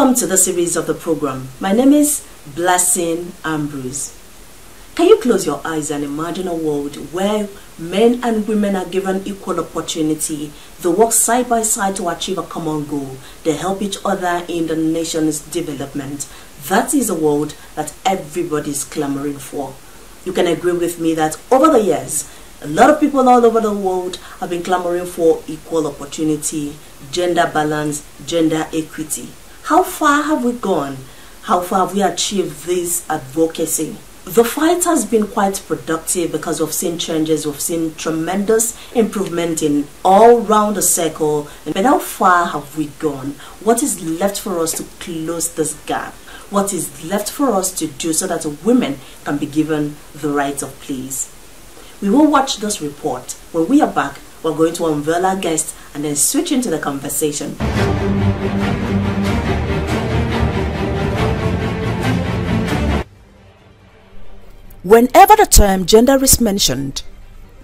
Welcome to the series of the program. My name is Blessing Ambrose. Can you close your eyes and imagine a world where men and women are given equal opportunity? They work side by side to achieve a common goal. They help each other in the nation's development. That is a world that everybody is clamoring for. You can agree with me that over the years, a lot of people all over the world have been clamoring for equal opportunity, gender balance, gender equity. How far have we gone? How far have we achieved this advocacy? The fight has been quite productive because we've seen changes, we've seen tremendous improvement in all round the circle. But how far have we gone? What is left for us to close this gap? What is left for us to do so that women can be given the right of place? We will watch this report. When we are back, we're going to unveil our guest and then switch into the conversation. Whenever the term gender is mentioned,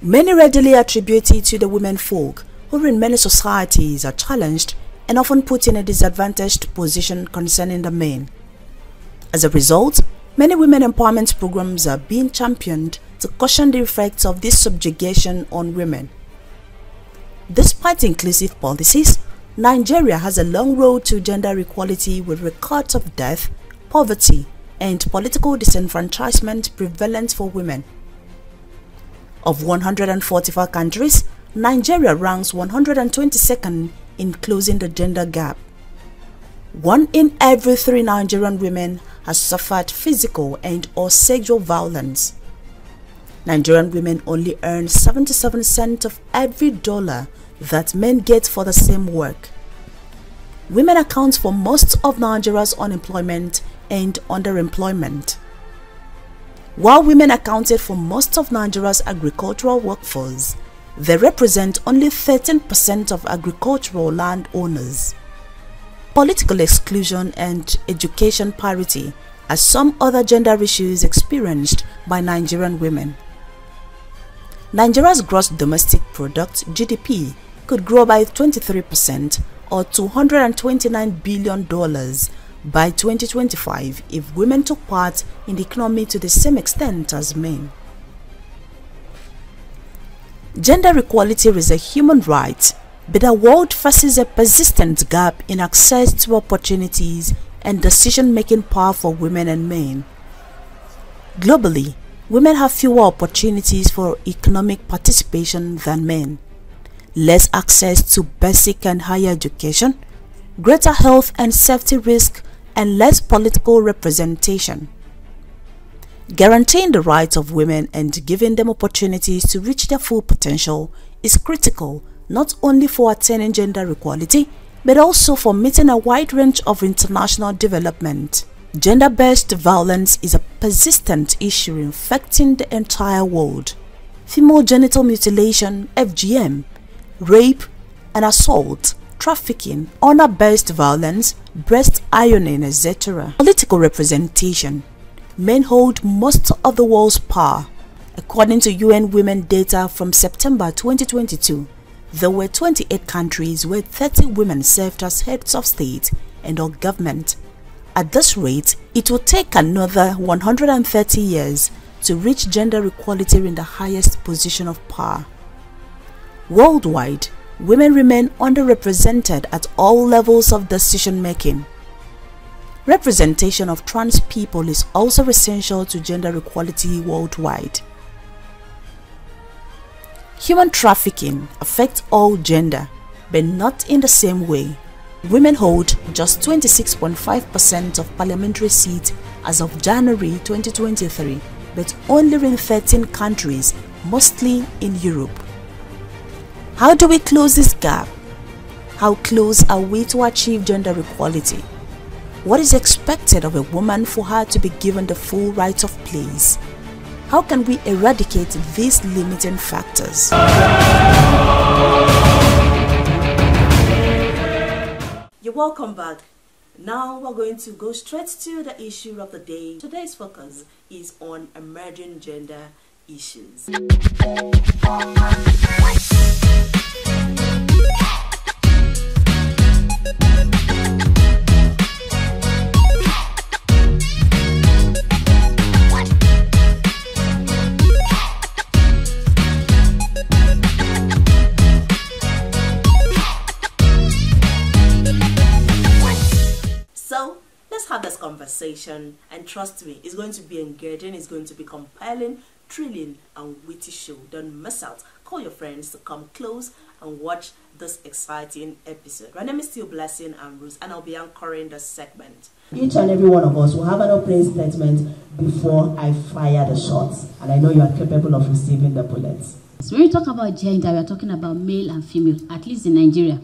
many readily attribute it to the women folk who in many societies are challenged and often put in a disadvantaged position concerning the men. As a result, many women empowerment programs are being championed to cushion the effects of this subjugation on women. Despite inclusive policies, Nigeria has a long road to gender equality with records of death, poverty, and political disenfranchisement prevalent for women. Of 144 countries, Nigeria ranks 122nd in closing the gender gap. 1 in every 3 Nigerian women has suffered physical and/or sexual violence. Nigerian women only earn 77 cents of every dollar that men get for the same work. Women account for most of Nigeria's unemployment and underemployment. While women accounted for most of Nigeria's agricultural workforce, they represent only 13% of agricultural land owners. Political exclusion and education parity are some other gender issues experienced by Nigerian women. Nigeria's gross domestic product (GDP) could grow by 23% or $229 billion by 2025 if women took part in the economy to the same extent as men. Gender equality is a human right, but the world faces a persistent gap in access to opportunities and decision-making power for women and men. Globally, women have fewer opportunities for economic participation than men, less access to basic and higher education, greater health and safety risk, and less political representation. Guaranteeing the rights of women and giving them opportunities to reach their full potential is critical not only for attaining gender equality, but also for meeting a wide range of international development. Gender-based violence is a persistent issue infecting the entire world. Female genital mutilation, FGM, rape and assault, trafficking, honor-based violence, breast ironing, etc. Political representation. Men hold most of the world's power. According to UN Women data from September 2022, there were 28 countries where 30 women served as heads of state and/or government. At this rate, it will take another 130 years to reach gender equality in the highest position of power. Worldwide, women remain underrepresented at all levels of decision-making. Representation of trans people is also essential to gender equality worldwide. Human trafficking affects all gender, but not in the same way. Women hold just 26.5% of parliamentary seats as of January 2023, but only in 13 countries, mostly in Europe. How do we close this gap? How close are we to achieve gender equality? What is expected of a woman for her to be given the full right of place? How can we eradicate these limiting factors? You're welcome back. Now we're going to go straight to the issue of the day. Today's focus is on emerging gender issues. conversation, and trust me, it's going to be engaging, it's going to be compelling, thrilling, and witty show. Don't miss out. Call your friends to come close and watch this exciting episode. My name is still Blessing Ambrose, and I'll be anchoring the segment. Each and every one of us will have an opening statement before I fire the shots, and I know you are capable of receiving the bullets. So when we talk about gender, we are talking about male and female, at least in Nigeria,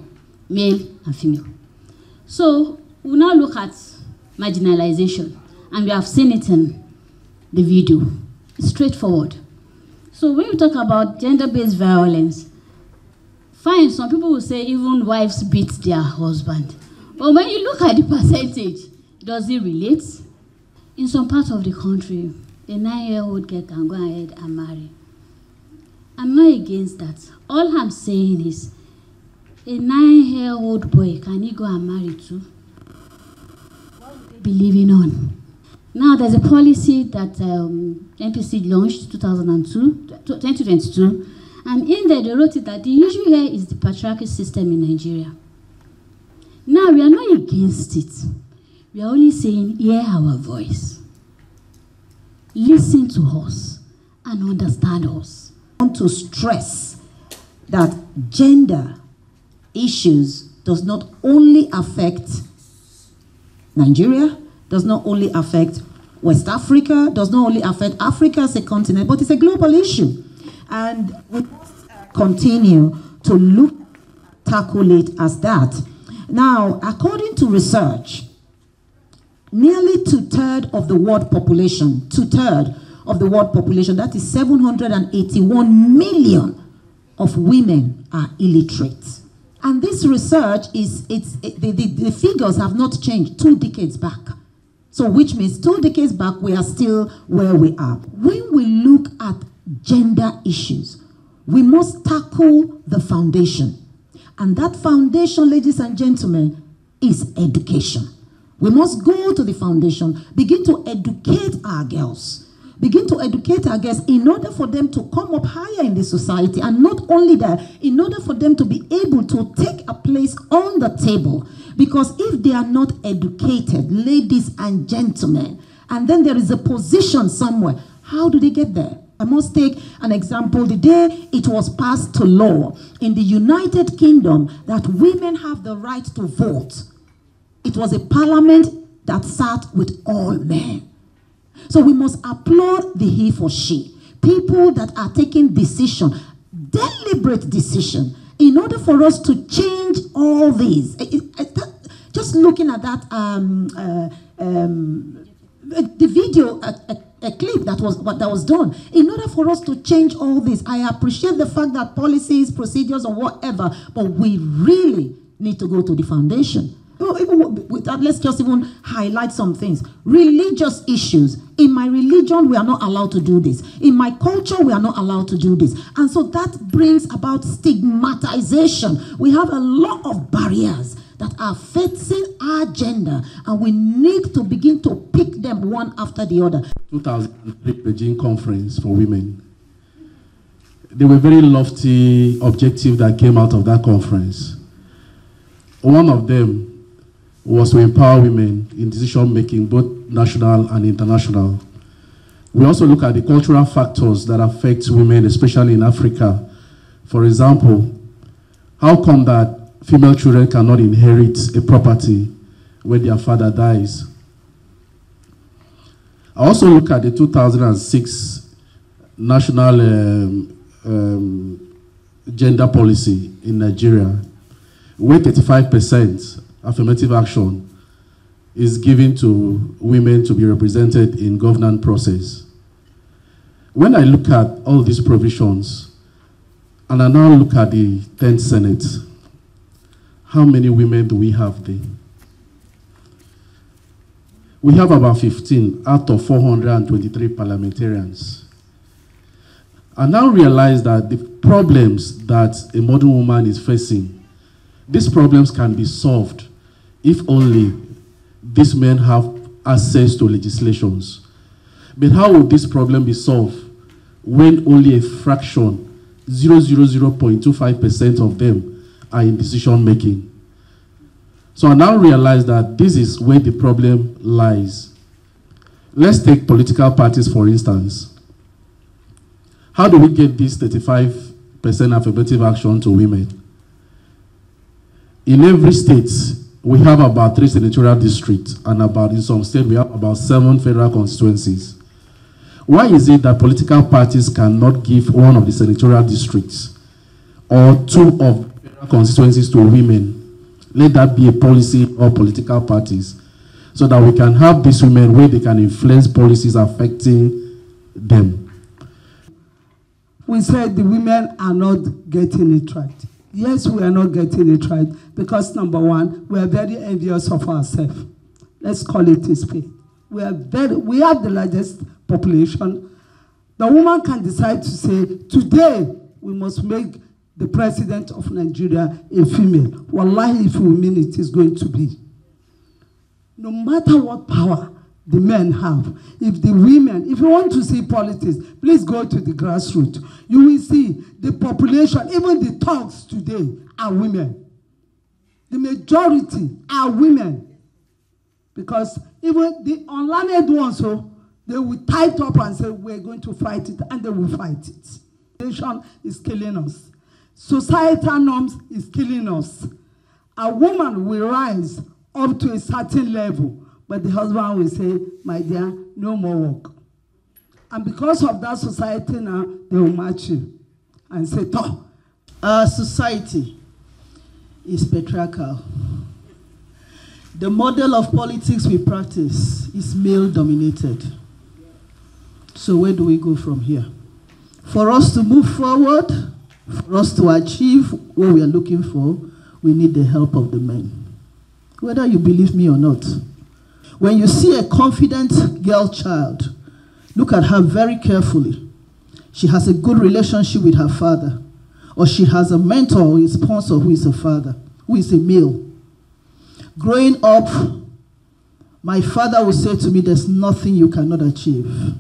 male and female. So we now look at marginalization, and we have seen it in the video. It's straightforward. So when we talk about gender-based violence, fine, some people will say even wives beat their husband. But when you look at the percentage, does it relate? In some parts of the country, a 9-year-old girl can go ahead and marry. I'm not against that. All I'm saying is, a 9-year-old boy, can he go and marry too? What would they be living on? Now, there's a policy that NPC launched 2022, and in there they wrote it that the issue here is the patriarchal system in Nigeria. Now, we are not against it. We are only saying, hear our voice. Listen to us and understand us. I want to stress that gender issues does not only affect Nigeria, does not only affect West Africa, does not only affect Africa as a continent, but it's a global issue. And we must continue to tackle it as that. Now, according to research, nearly two-thirds of the world population, that is 781 million of women are illiterate. And this research the figures have not changed 2 decades back. So which means 2 decades back, we are still where we are. When we look at gender issues, we must tackle the foundation. And that foundation, ladies and gentlemen, is education. We must go to the foundation, begin to educate our girls. Begin to educate our girls in order for them to come up higher in the society. And not only that, in order for them to be able to take a place on the table. Because if they are not educated, ladies and gentlemen, and then there is a position somewhere, how do they get there? I must take an example. The day it was passed to law in the United Kingdom that women have the right to vote, it was a parliament that sat with all men. So we must applaud the he for she. People that are taking decision, deliberate decision, in order for us to change all these. Just looking at that, the video, a clip that was done, in order for us to change all this. I appreciate the fact that policies, procedures, or whatever, but we really need to go to the foundation. Even with that, let's just even highlight some things. Religious issues. In my religion, we are not allowed to do this. In my culture, we are not allowed to do this. And so that brings about stigmatization. We have a lot of barriers that are facing our gender, and we need to begin to pick them one after the other. 2003 Beijing Conference for Women. There were very lofty objectives that came out of that conference. One of them was to empower women in decision-making, both national and international. We also look at the cultural factors that affect women, especially in Africa. For example, how come that female children cannot inherit a property when their father dies? I also look at the 2006 national gender policy in Nigeria, where 35% affirmative action is given to women to be represented in governance process. When I look at all these provisions, and I now look at the 10th Senate, how many women do we have there? We have about 15 out of 423 parliamentarians. I now realize that the problems that a modern woman is facing, these problems can be solved if only these men have access to legislations. But how would this problem be solved when only a fraction, 0.25% of them are in decision making? So I now realize that this is where the problem lies. Let's take political parties, for instance. How do we get this 35% affirmative action to women? In every state, we have about 3 senatorial districts, and in some states, we have about 7 federal constituencies. Why is it that political parties cannot give one of the senatorial districts or 2 of the federal constituencies to women? Let that be a policy of political parties, so that we can have these women where they can influence policies affecting them. We said the women are not getting it right. Yes, we are not getting it right because, number one, we are very envious of ourselves. Let's call it a spade. We have the largest population. The woman can decide to say, today we must make the president of Nigeria a female. Wallahi, if we mean it is going to be. No matter what power the men have, if the women, if you want to see politics, please go to the grassroots. You will see the population, even the thugs today are women. The majority are women. Because even the unlearned ones, so they will tie it up and say, we're going to fight it, and they will fight it. Nation is killing us. Societal norms is killing us. A woman will rise up to a certain level, but the husband will say, my dear, no more work. And because of that society now, they will match you and say, "Toh." Our society is patriarchal. The model of politics we practice is male-dominated. So where do we go from here? For us to move forward, for us to achieve what we are looking for, we need the help of the men. Whether you believe me or not. When you see a confident girl child, look at her very carefully. She has a good relationship with her father, or she has a mentor or a sponsor who is a father, who is a male. Growing up, my father would say to me, there's nothing you cannot achieve.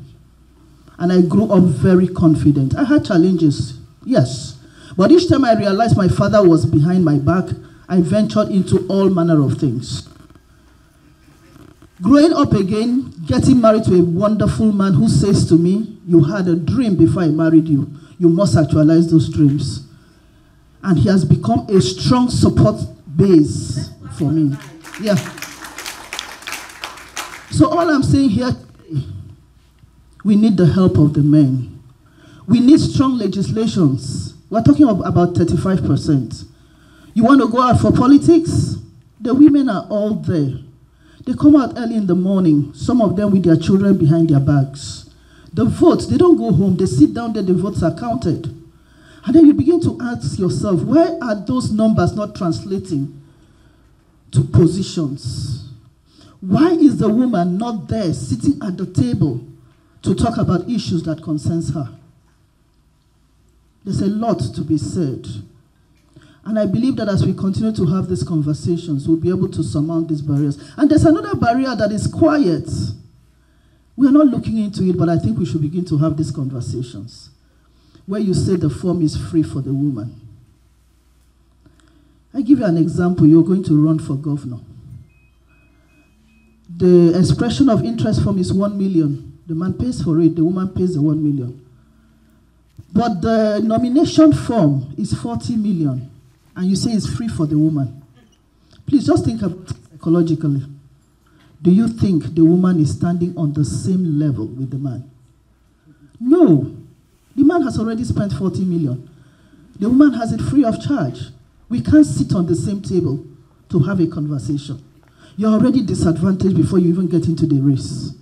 And I grew up very confident. I had challenges, yes. But each time I realized my father was behind my back, I ventured into all manner of things. Growing up again, getting married to a wonderful man who says to me, you had a dream before I married you. You must actualize those dreams. And he has become a strong support base for me. Yeah. So all I'm saying here, we need the help of the men. We need strong legislations. We're talking about 35%. You want to go out for politics? The women are all there. They come out early in the morning, some of them with their children behind their backs. The votes, they don't go home, they sit down there, the votes are counted. And then you begin to ask yourself, why are those numbers not translating to positions? Why is the woman not there sitting at the table to talk about issues that concerns her? There's a lot to be said. And I believe that as we continue to have these conversations, we'll be able to surmount these barriers. And there's another barrier that is quiet. We're not looking into it, but I think we should begin to have these conversations. Where you say the form is free for the woman. I give you an example. You're going to run for governor. The expression of interest form is 1 million. The man pays for it, the woman pays the 1 million. But the nomination form is 40 million. And you say it's free for the woman. Please just think about it psychologically. Do you think the woman is standing on the same level with the man? No. The man has already spent 40 million. The woman has it free of charge. We can't sit on the same table to have a conversation. You're already disadvantaged before you even get into the race.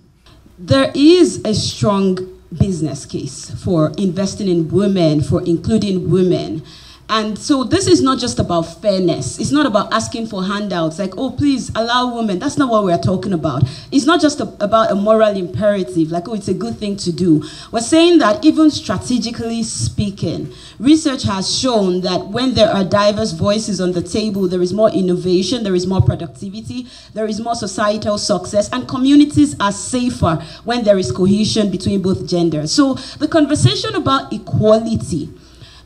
There is a strong business case for investing in women, for including women. And so this is not just about fairness. It's not about asking for handouts like, oh, please allow women. That's not what we're talking about. It's not just about a moral imperative, like, oh, it's a good thing to do. We're saying that even strategically speaking, research has shown that when there are diverse voices on the table, there is more innovation, there is more productivity, there is more societal success, and communities are safer when there is cohesion between both genders. So the conversation about equality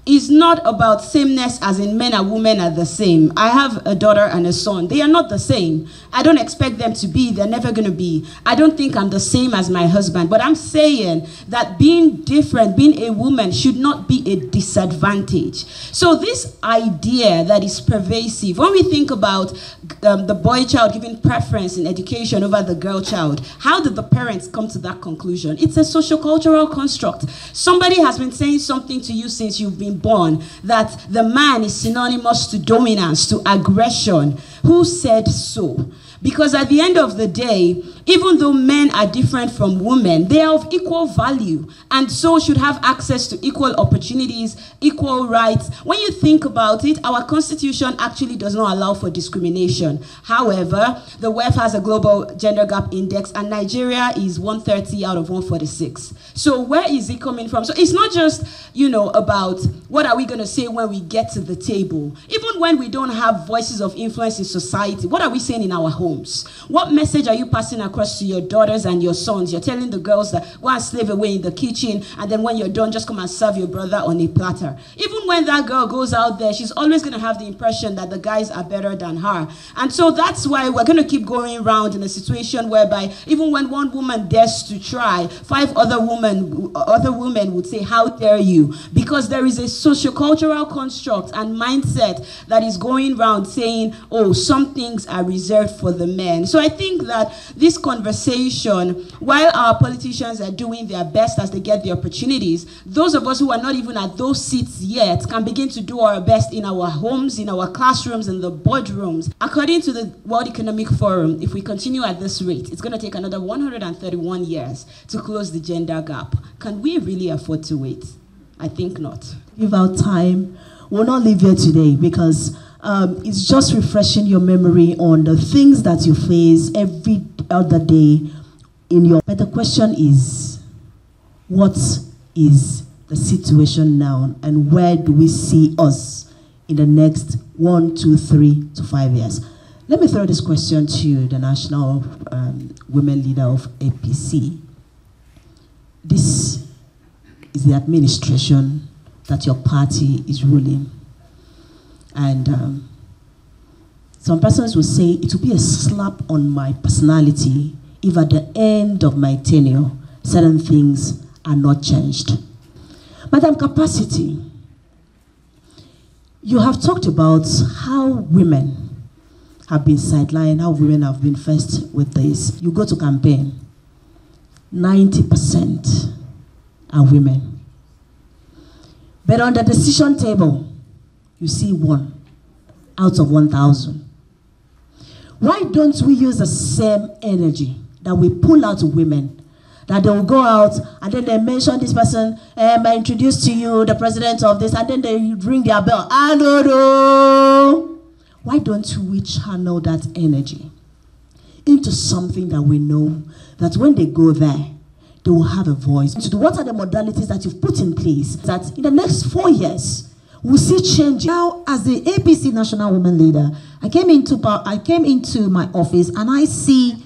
is not about sameness as in men and women are the same. I have a daughter and a son. They are not the same. I don't expect them to be. They're never going to be. I don't think I'm the same as my husband. But I'm saying that being different, being a woman, should not be a disadvantage. So this idea that is pervasive, when we think about the boy child giving preference in education over the girl child, how did the parents come to that conclusion? It's a sociocultural construct. Somebody has been saying something to you since you've been born, that the man is synonymous to dominance, to aggression. Who said so? Because at the end of the day, even though men are different from women, they are of equal value and so should have access to equal opportunities, equal rights. When you think about it, our constitution actually does not allow for discrimination. However, the WEF has a global gender gap index and Nigeria is 130 out of 146. So where is it coming from? So it's not just, about what are we going to say when we get to the table. Even when we don't have voices of influence in society, what are we saying in our homes? What message are you passing across to your daughters and your sons? You're telling the girls that go and slave away in the kitchen, and then when you're done, just come and serve your brother on a platter. Even when that girl goes out there, she's always going to have the impression that the guys are better than her. And so that's why we're going to keep going around in a situation whereby even when one woman dares to try, 5 other women would say, how dare you? Because there is a sociocultural construct and mindset that is going around saying, oh, some things are reserved for the men. So I think that this conversation, while our politicians are doing their best as they get the opportunities, those of us who are not even at those seats yet can begin to do our best in our homes, in our classrooms, in the boardrooms. According to the World Economic Forum, if we continue at this rate, it's going to take another 131 years to close the gender gap. Can we really afford to wait? I think not. Give out time. We'll not leave here today because it's just refreshing your memory on the things that you face every other day in your... But the question is, what is the situation now and where do we see us in the next 1, 2, 3 to 5 years? Let me throw this question to the national women leader of APC. This is the administration that your party is ruling. And some persons will say it will be a slap on my personality if at the end of my tenure, certain things are not changed. Madam Capacity, you have talked about how women have been sidelined, how women have been faced with this. You go to campaign, 90% are women. But on the decision table, you see 1 out of 1,000. Why don't we use the same energy that we pull out to women, that they will go out and then they mention this person, I introduce to you the president of this, and then they ring their bell. Why don't we channel that energy into something that we know that when they go there, they will have a voice? What are the modalities that you've put in place that in the next 4 years, we'll see change? Now, as the APC National Women Leader, I came into my office and I see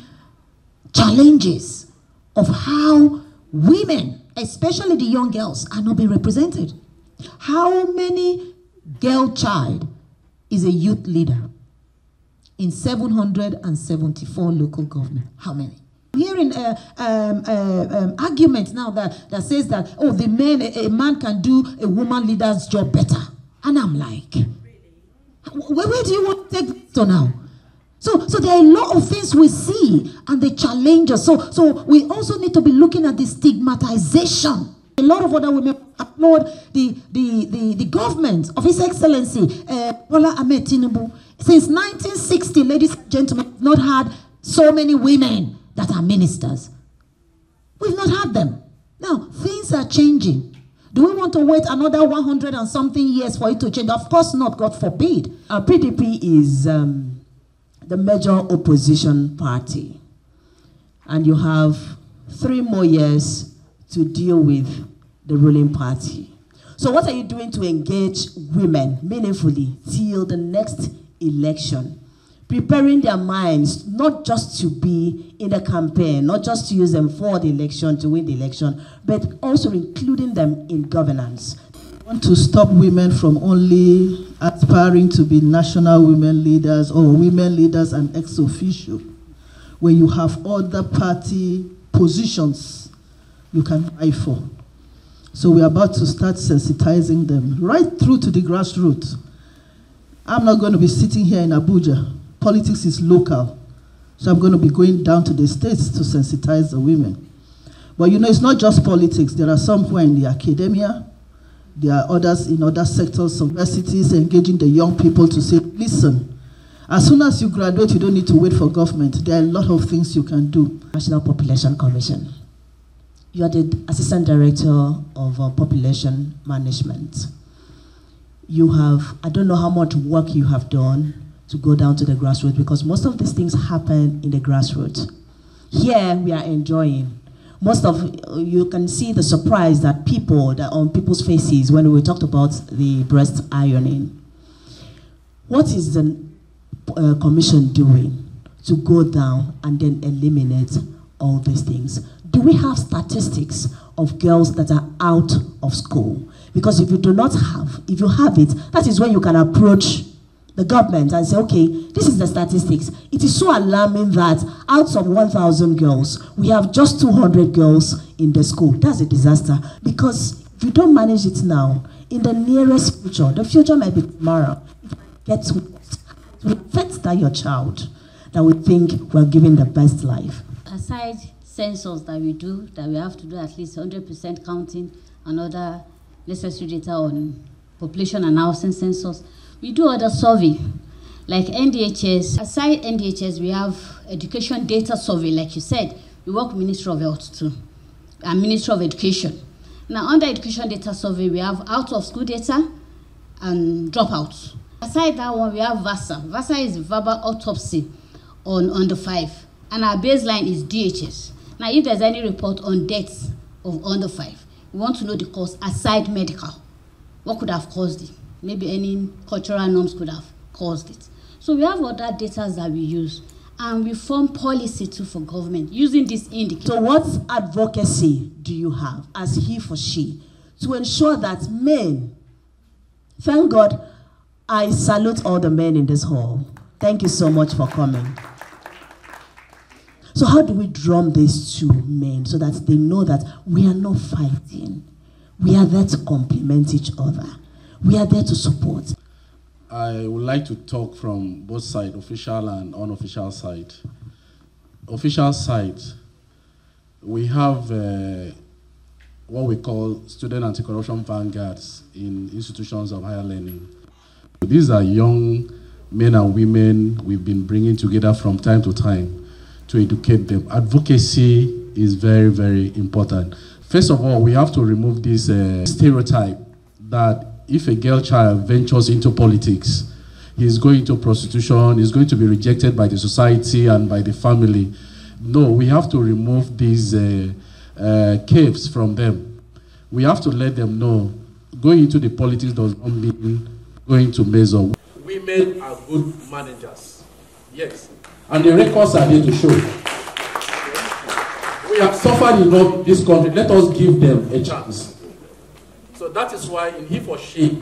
challenges of how women, especially the young girls, are not being represented. How many girl child is a youth leader in 774 local government? How many? I'm hearing argument now that says that, oh, a man can do a woman leader's job better. And I'm like, where do you want to take this to now? So there are a lot of things we see and they challenge us. So we also need to be looking at the stigmatization. A lot of other women applaud the government of His Excellency Bola Ahmed Tinubu. Since 1960, ladies and gentlemen, we've not had so many women that are ministers. We've not had them. Now, things are changing. Do we want to wait another 100 and something years for it to change? Of course not, God forbid. Our PDP is the major opposition party. And you have 3 more years to deal with the ruling party. So what are you doing to engage women meaningfully till the next election? Preparing their minds not just to be in the campaign, not just to use them for the election, to win the election, but also including them in governance. want to stop women from only aspiring to be national women leaders or women leaders and ex officio. When you have other party positions you can vie for. So we're about to start sensitizing them right through to the grassroots. I'm not going to be sitting here in Abuja. Politics is local. So I'm going to be going down to the states to sensitize the women. But you know, it's not just politics. There are some who are in the academia. There are others in other sectors, universities, engaging the young people to say, listen, as soon as you graduate, you don't need to wait for government. There are a lot of things you can do. National Population Commission. You are the Assistant Director of Population Management. You have, I don't know how much work you have done to go down to the grassroots, because most of these things happen in the grassroots. Here, we are enjoying. Most of you can see the surprise that on people's faces when we talked about the breast ironing. What is the commission doing to go down and then eliminate all these things? Do we have statistics of girls that are out of school? Because if you do not have, if you have it, that is when you can approach the government and say, okay, this is the statistics. It is so alarming that out of 1,000 girls, we have just 200 girls in the school. That's a disaster. Because if you don't manage it now, in the nearest future, the future might be tomorrow, it gets worse. It will affect that your child that we think we're giving the best life. Aside census that we do, that we have to do at least 100% counting and other necessary data on population and housing census, we do other survey, like NDHS. Aside NDHS, we have education data survey, like you said. We work with Ministry of Health too, and Ministry of Education. Now, under education data survey, we have out-of-school data and dropouts. Aside that one, we have VASA. VASA is verbal autopsy on under 5, and our baseline is DHS. Now, if there's any report on deaths of under 5, we want to know the cause aside medical. What could have caused it? Maybe any cultural norms could have caused it. So we have other data that we use, and we form policy too for government using this indicator. So what advocacy do you have as he for she to ensure that men, thank God, I salute all the men in this hall. Thank you so much for coming. So how do we drum this to men so that they know that we are not fighting? We are there to complement each other. We are there to support. I would like to talk from both sides, official and unofficial side. Official side, we have what we call student anti-corruption vanguards in institutions of higher learning. These are young men and women we've been bringing together from time to time to educate them. Advocacy is very, very important. First of all, we have to remove this stereotype that if a girl child ventures into politics, he's going into prostitution, he's going to be rejected by the society and by the family. No, we have to remove these caves from them. We have to let them know going into the politics does not mean going to measure. Women are good managers, yes. And the records are there to show. We have suffered enough in this country. Let us give them a chance. So that is why in he for she,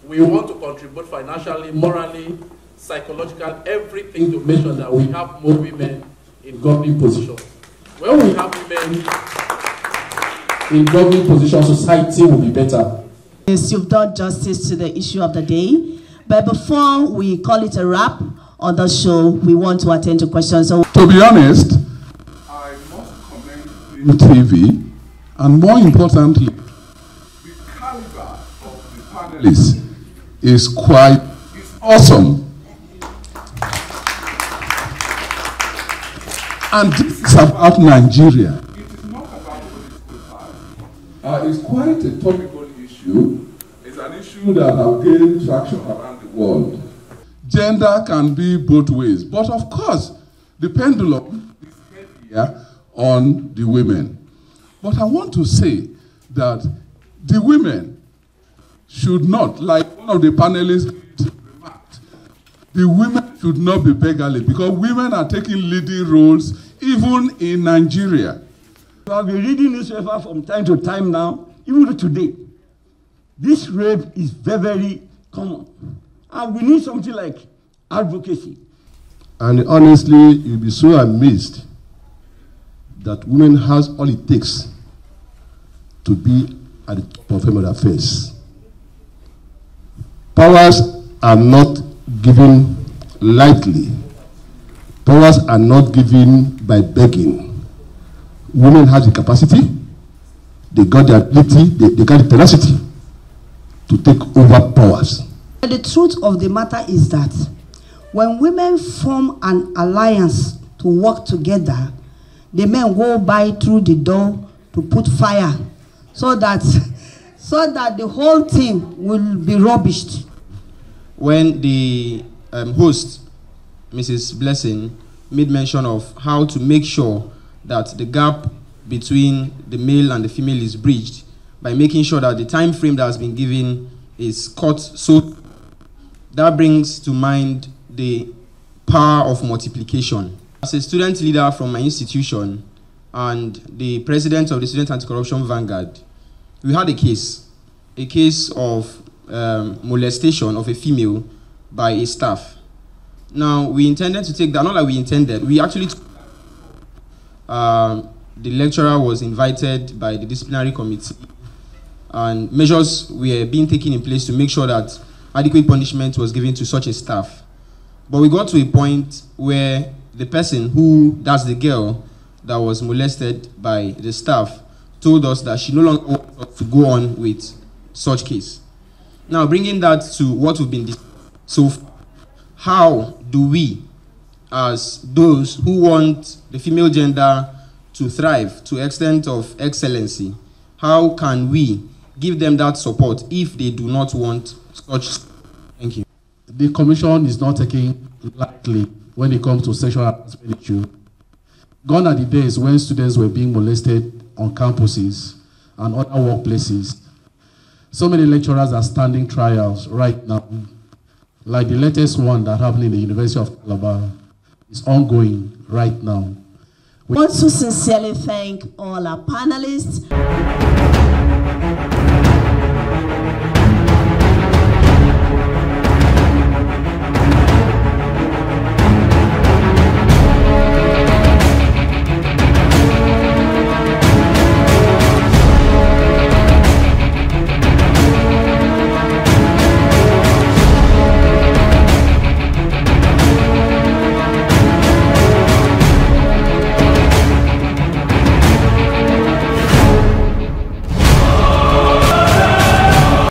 we want to contribute financially, morally, psychological, everything to make sure that we have more women in governing positions. When we have women in governing positions, society will be better. Yes, you've done justice to the issue of the day. But before we call it a wrap on the show, we want to attend to questions. So, to be honest, I must commend in TV, and more importantly, is quite awesome. And this is about Nigeria. It is not about political party. It's quite a topical issue. It's an issue that has gained traction around the world. Gender can be both ways, but of course, the pendulum is heavier on the women. But I want to say that the women should not, like one of the panelists remarked, the women should not be beggarly because women are taking leading roles even in Nigeria. I've been reading newspaper from time to time now, even today. This rape is very, very common. And we need something like advocacy. And honestly, you'll be so amazed that women has all it takes to be at the top of female affairs. Powers are not given lightly. Powers are not given by begging. Women have the capacity, they got the ability, they got the tenacity to take over powers. The truth of the matter is that when women form an alliance to work together, the men go by through the door to put fire so that the whole thing will be rubbished. When the host, Mrs. Blessing, made mention of how to make sure that the gap between the male and the female is bridged by making sure that the time frame that has been given is cut, so that brings to mind the power of multiplication. As a student leader from my institution and the president of the Student Anti-Corruption Vanguard, we had a case of molestation of a female by a staff. Now, we intended to take that, not like we intended, we actually took the lecturer was invited by the disciplinary committee, and measures were being taken in place to make sure that adequate punishment was given to such a staff. But we got to a point where the person that's the girl that was molested by the staff, told us that she no longer wanted to go on with such case. Now, bringing that to what we've been discussing so far, how do we, as those who want the female gender to thrive to extent of excellency, how can we give them that support if they do not want such? Thank you. The commission is not taking lightly when it comes to sexual harassment issue. Gone are the days when students were being molested on campuses and other workplaces. So many lecturers are standing trials right now, like the latest one that happened in the University of Calabar is ongoing right now. I want to sincerely thank all our panelists.